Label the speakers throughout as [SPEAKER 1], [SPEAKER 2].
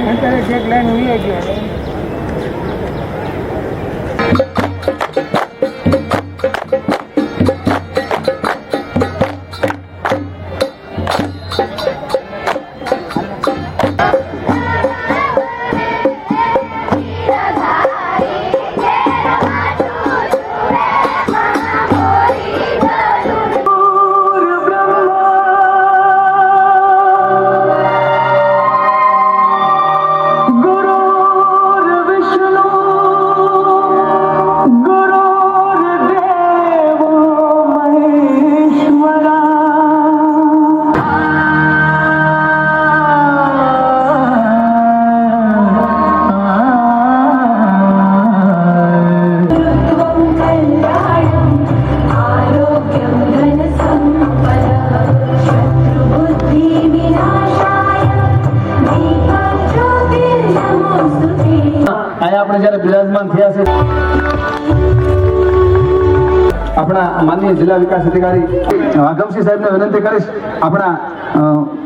[SPEAKER 1] અત્યારે check line ઉઈ ગયો.
[SPEAKER 2] આપણે જ્યારે બિરાજમાન થયા છે આપણા માનનીય જિલ્લા વિકાસ અધિકારી વાઘમસિંહ સાહેબને વિનંતી કરીશ આપણા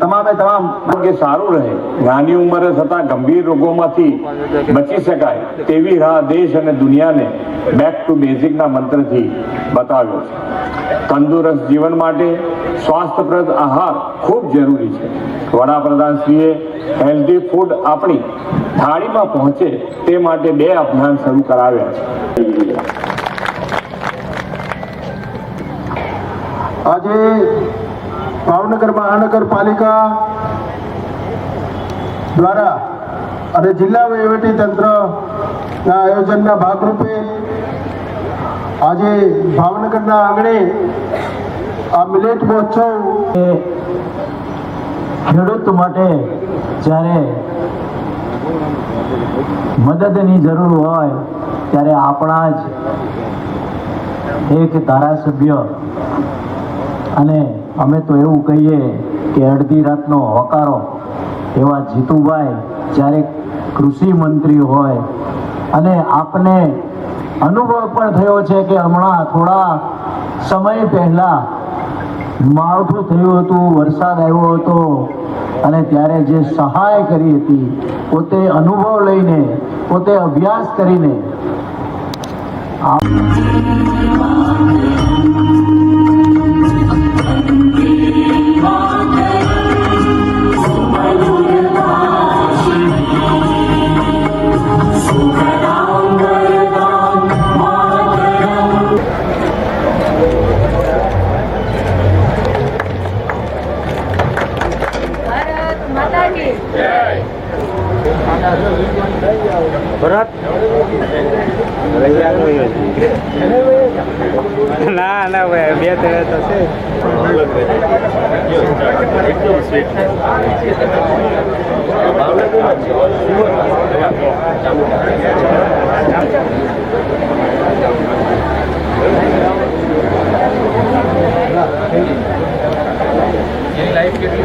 [SPEAKER 2] તમામે તમામ
[SPEAKER 3] કે સારું રહે, નાની ઉંમરે થતા ગંભીર રોગોમાંથી બચી શકાય તેવી રાહ દેશ અને દુનિયાને બેક ટુ બેઝિકના મંત્રથી બતાવ્યો છે. તંદુરસ્ત જીવન માટે સ્વાસ્થ્યપ્રદ આહાર ખૂબ જરૂરી છે. વડાપ્રધાનશ્રીએ હેલ્ધી ફૂડ આપણી થાળીમાં પહોંચે તે માટે 2 અભિયાન શરૂ કરાવ્યા છે.
[SPEAKER 4] આજે ભાવનગર મહાનગરપાલિકા દ્વારા અને જિલ્લા વહીવટી તંત્રના આયોજનના ભાગરૂપે આજે ભાવનગરના આંગણે આ મિલેટ મહોત્સવ
[SPEAKER 5] ખેડૂત માટે જ્યારે મદદની જરૂર હોય ત્યારે આપણા જ એક ધારાસભ્ય અને અમે તો એવું કહીએ કે અડધી રાતનો હોકારો એવા જીતુભાઈ જ્યારે કૃષિ મંત્રી હોય અને આપને અનુભવ પણ થયો છે કે હમણાં થોડા સમય પહેલા માવઠું થયું હતું, વરસાદ આવ્યો હતો અને ત્યારે જે સહાય કરી હતી પોતે અનુભવ લઈને પોતે અભ્યાસ કરીને
[SPEAKER 1] ભરત ના ના ભાઈ 2 તો છે. લાઈફ કેટલી